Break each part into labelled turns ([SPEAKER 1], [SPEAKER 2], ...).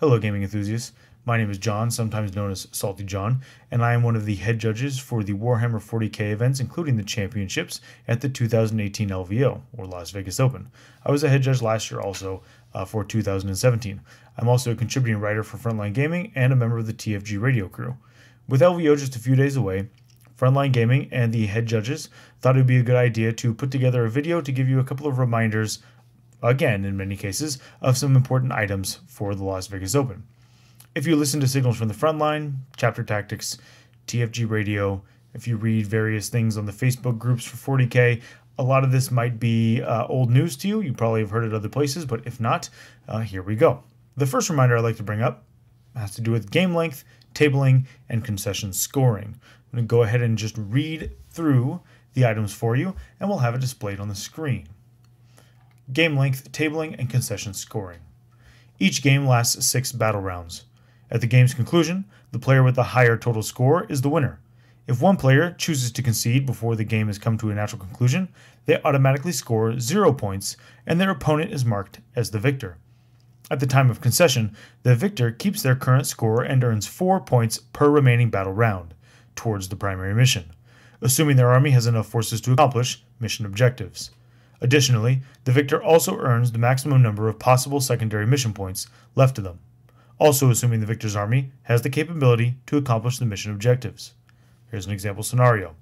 [SPEAKER 1] Hello gaming enthusiasts, my name is John, sometimes known as SaltyJohn, and I am one of the head judges for the Warhammer 40k events, including the championships at the 2018 LVO, or Las Vegas Open. I was a head judge last year also for 2017. I'm also a contributing writer for Frontline Gaming and a member of the TFG radio crew. With LVO just a few days away, Frontline Gaming and the head judges thought it would be a good idea to put together a video to give you a couple of reminders, again in many cases, of some important items for the Las Vegas Open. If you listen to signals from the Frontline, Chapter Tactics, TFG Radio, if you read various things on the Facebook groups for 40k, a lot of this might be old news to you. You probably have heard it other places, but if not, here we go. The first reminder I'd like to bring up has to do with game length, tabling, and concession scoring. I'm going to go ahead and just read through the items for you, and we'll have it displayed on the screen. Game length, tabling, and concession scoring. Each game lasts 6 battle rounds. At the game's conclusion, the player with the higher total score is the winner. If one player chooses to concede before the game has come to a natural conclusion, they automatically score 0 points, and their opponent is marked as the victor. At the time of concession, the victor keeps their current score and earns 4 points per remaining battle round towards the primary mission, assuming their army has enough forces to accomplish mission objectives. Additionally, the victor also earns the maximum number of possible secondary mission points left to them, also assuming the victor's army has the capability to accomplish the mission objectives. Here's an example scenario.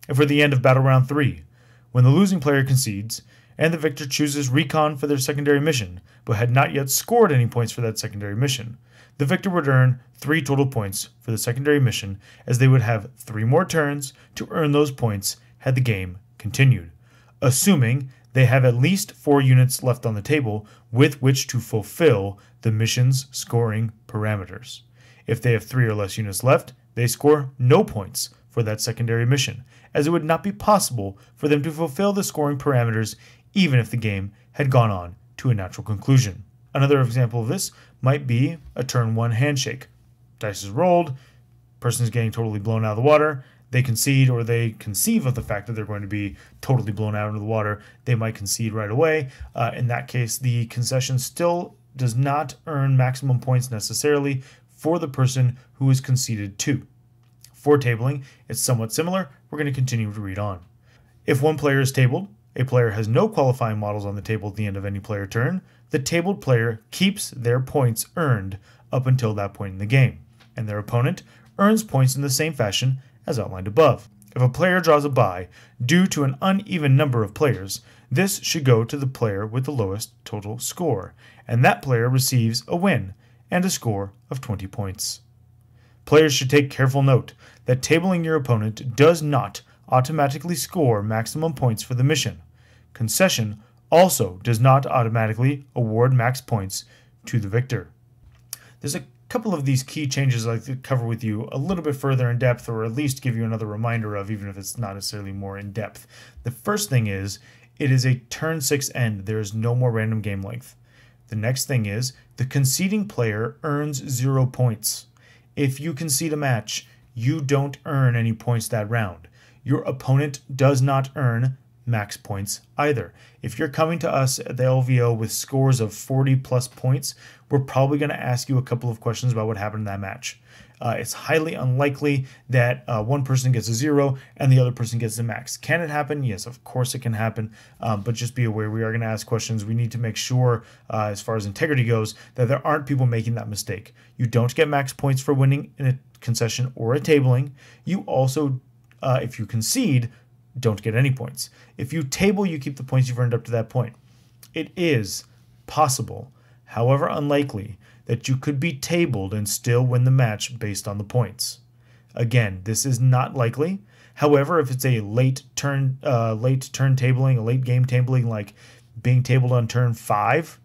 [SPEAKER 1] And for the end of Battle Round 3, when the losing player concedes, and the victor chooses recon for their secondary mission, but had not yet scored any points for that secondary mission, the victor would earn 3 total points for the secondary mission, as they would have 3 more turns to earn those points had the game continued, assuming they have at least 4 units left on the table with which to fulfill the mission's scoring parameters. If they have 3 or less units left, they score no points for that secondary mission, as it would not be possible for them to fulfill the scoring parameters even if the game had gone on to a natural conclusion. Another example of this might be a turn 1 handshake. Dice is rolled, person's getting totally blown out of the water, they concede, or they conceive of the fact that they're going to be totally blown out into the water, they might concede right away. In that case, the concession still does not earn maximum points necessarily for the person who is conceded to. For tabling, it's somewhat similar. We're going to continue to read on. If one player is tabled, a player has no qualifying models on the table at the end of any player turn, the tabled player keeps their points earned up until that point in the game, and their opponent earns points in the same fashion as outlined above. If a player draws a bye due to an uneven number of players, this should go to the player with the lowest total score, and that player receives a win and a score of 20 points. Players should take careful note that tabling your opponent does not automatically score maximum points for the mission. Concession also does not automatically award max points to the victor. There's a couple of these key changes I'd like to cover with you a little bit further in depth, or at least give you another reminder of, even if it's not necessarily more in depth. The first thing is, it is a turn 6 end. There is no more random game length. The next thing is, the conceding player earns 0 points. If you concede a match, you don't earn any points that round. Your opponent does not earn max points either. If you're coming to us at the LVO with scores of 40 plus points, we're probably going to ask you a couple of questions about what happened in that match. It's highly unlikely that one person gets a 0 and the other person gets a max. Can it happen? Yes, of course it can happen, but just be aware we are going to ask questions. We need to make sure, as far as integrity goes, that there aren't people making that mistake. You don't get max points for winning in a concession or a tabling. You also, if you concede, don't get any points. If you table, you keep the points you've earned up to that point. It is possible, however unlikely, that you could be tabled and still win the match based on the points. Again, this is not likely. However, if it's a late turn tabling, a late game tabling, like being tabled on turn 5,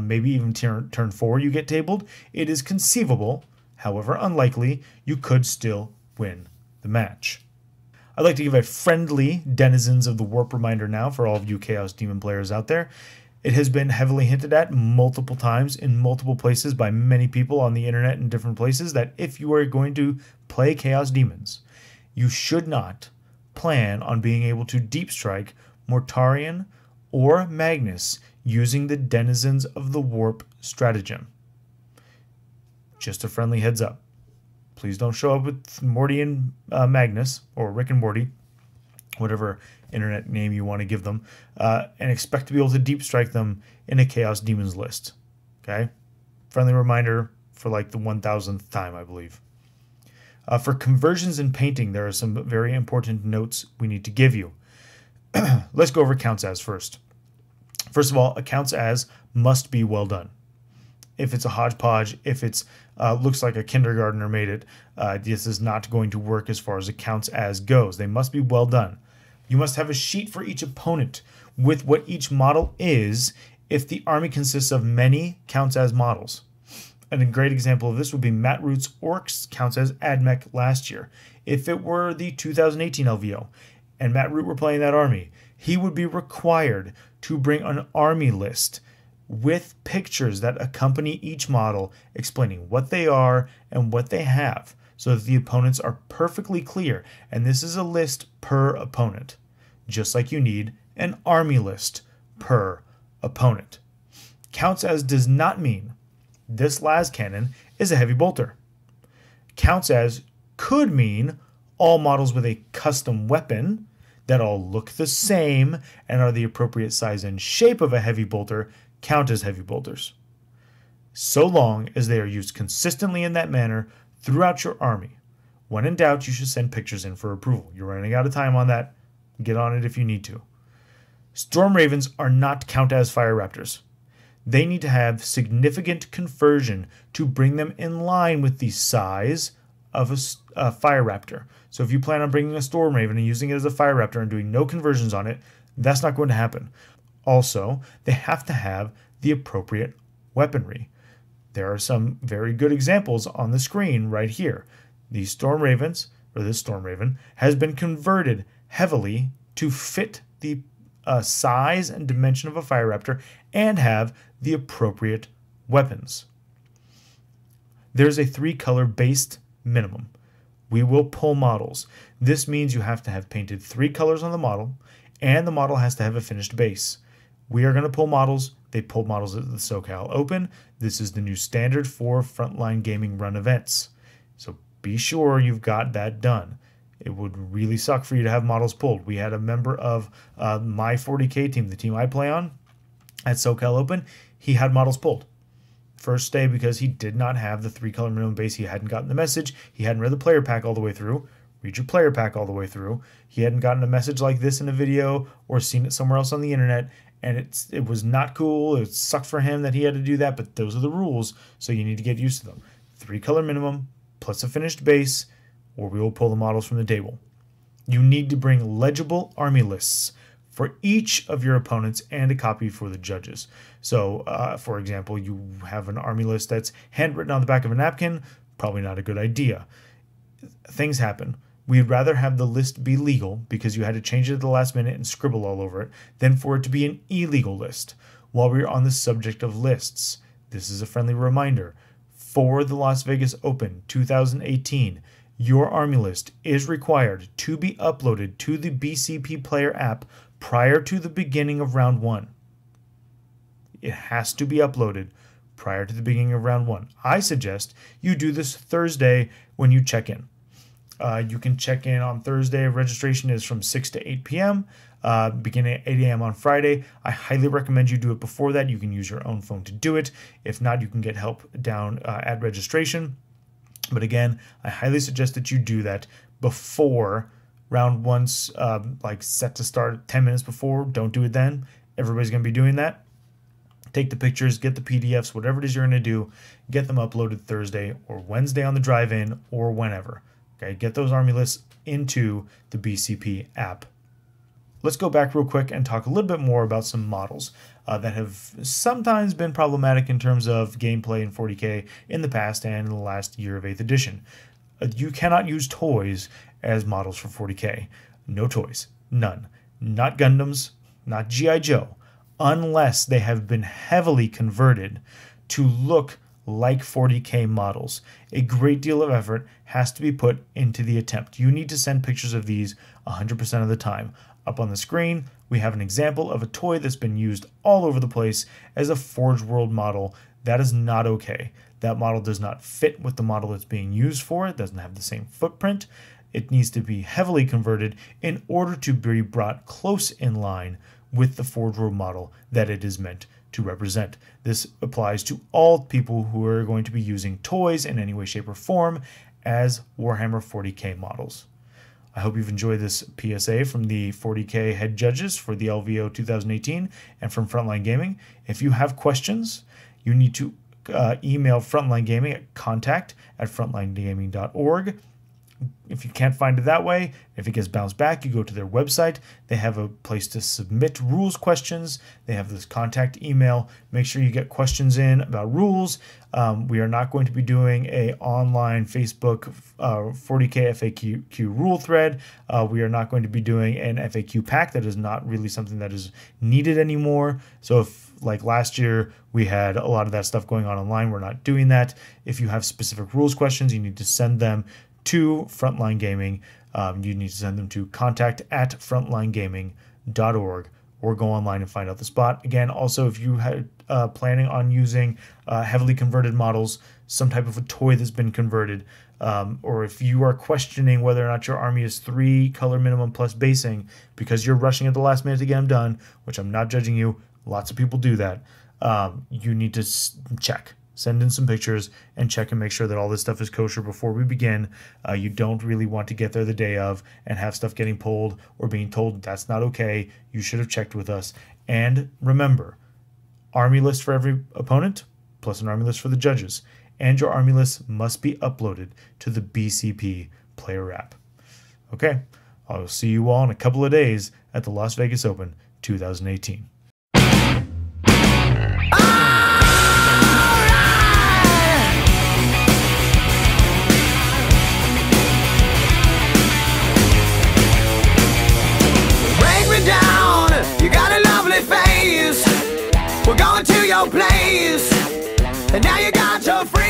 [SPEAKER 1] maybe even turn 4 you get tabled, it is conceivable, however unlikely, you could still win the match. I'd like to give a friendly Denizens of the Warp reminder now for all of you Chaos Demon players out there. It has been heavily hinted at multiple times in multiple places by many people on the internet in different places that if you are going to play Chaos Demons, you should not plan on being able to deep strike Mortarion or Magnus using the Denizens of the Warp stratagem. Just a friendly heads up. Please don't show up with Morty and Magnus, or Rick and Morty, whatever internet name you want to give them, and expect to be able to deep strike them in a Chaos Demons list. Okay? Friendly reminder for like the 1000th time, I believe. For conversions in painting, there are some very important notes we need to give you. Let's go over counts as first. First of all, a counts as must be well done. If it's a hodgepodge, if it's looks like a kindergartner made it, this is not going to work as far as a counts as goes. They must be well done. You must have a sheet for each opponent with what each model is if the army consists of many counts as models. And a great example of this would be Matt Root's Orcs counts as AdMech last year. If it were the 2018 LVO and Matt Root were playing that army, he would be required to bring an army list with pictures that accompany each model explaining what they are and what they have so that the opponents are perfectly clear. And this is a list per opponent, just like you need an army list per opponent. Counts as does not mean this las cannon is a heavy bolter. Counts as could mean all models with a custom weapon that all look the same and are the appropriate size and shape of a heavy bolter count as heavy bolters, so long as they are used consistently in that manner throughout your army. When in doubt, you should send pictures in for approval. You're running out of time on that. Get on it if you need to. Storm Ravens are not count as Fire Raptors. They need to have significant conversion to bring them in line with the size of a Fire Raptor. So if you plan on bringing a Storm Raven and using it as a Fire Raptor and doing no conversions on it, that's not going to happen. Also, they have to have the appropriate weaponry. There are some very good examples on the screen right here. These Storm Ravens, or this Storm Raven, has been converted heavily to fit the size and dimension of a Fire Raptor and have the appropriate weapons. There's a 3-color based minimum. We will pull models. This means you have to have painted 3 colors on the model, and the model has to have a finished base. We are going to pull models. They pulled models at the SoCal Open. This is the new standard for Frontline Gaming Run events. So be sure you've got that done. It would really suck for you to have models pulled. We had a member of my 40K team, the team I play on, at SoCal Open. He had models pulled. First day because he did not have the 3-color minimum base. He hadn't gotten the message. He hadn't read the player pack all the way through. Read your player pack all the way through. He hadn't gotten a message like this in a video or seen it somewhere else on the internet. And it was not cool. It sucked for him that he had to do that, but those are the rules, so you need to get used to them. 3-color minimum plus a finished base, or we will pull the models from the table. You need to bring legible army lists for each of your opponents and a copy for the judges. So, for example, you have an army list that's handwritten on the back of a napkin, probably not a good idea. Things happen. We'd rather have the list be legal because you had to change it at the last minute and scribble all over it than for it to be an illegal list. While we're on the subject of lists, this is a friendly reminder. For the Las Vegas Open 2018, your army list is required to be uploaded to the BCP Player app prior to the beginning of round 1. It has to be uploaded prior to the beginning of round 1. I suggest you do this Thursday when you check in. You can check in on Thursday. Registration is from 6 to 8 p.m., beginning at 8 a.m. on Friday. I highly recommend you do it before that. You can use your own phone to do it. If not, you can get help down at registration. But again, I highly suggest that you do that before round 1's like set to start 10 minutes before. Don't do it then. Everybody's going to be doing that. Take the pictures, get the PDFs, whatever it is you're going to do, get them uploaded Thursday or Wednesday on the drive-in or whenever. Okay, get those army lists into the BCP app. Let's go back real quick and talk a little bit more about some models that have sometimes been problematic in terms of gameplay in 40K in the past and in the last year of 8th edition. You cannot use toys as models for 40K. No toys. None. Not Gundams, not G.I. Joe, unless they have been heavily converted to look like 40K models. A great deal of effort has to be put into the attempt. You need to send pictures of these 100% of the time. Up on the screen, we have an example of a toy that's been used all over the place as a Forge World model That is not okay. That model does not fit with the model it's being used for. It doesn't have the same footprint. It needs to be heavily converted in order to be brought close in line with the Forge World model that it is meant to represent. This applies to all people who are going to be using toys in any way, shape, or form as Warhammer 40K models. I hope you've enjoyed this PSA from the 40K head judges for the LVO 2018 and from Frontline Gaming. If you have questions, you need to email Frontline Gaming at contact@frontlinegaming.org. If you can't find it that way, if it gets bounced back, you go to their website. They have a place to submit rules questions. They have this contact email. Make sure you get questions in about rules. We are not going to be doing a online Facebook 40K FAQ rule thread. We are not going to be doing an FAQ pack. That is not really something that is needed anymore. So if, like last year, we had a lot of that stuff going on online, we're not doing that. If you have specific rules questions, you need to send them to Frontline Gaming. You need to send them to contact@frontlinegaming.org or go online and find out the spot. Again, also, if you had planning on using heavily converted models, some type of a toy that's been converted, or if you are questioning whether or not your army is 3 color minimum plus basing because you're rushing at the last minute to get them done, which I'm not judging you, lots of people do that, you need to check. Send in some pictures and check and make sure that all this stuff is kosher before we begin. You don't really want to get there the day of and have stuff getting pulled or being told that's not okay. You should have checked with us. And remember, army list for every opponent plus an army list for the judges. And your army list must be uploaded to the BCP player app. Okay, I'll see you all in a couple of days at the Las Vegas Open 2018.
[SPEAKER 2] We're going to your place, and now you got your friends.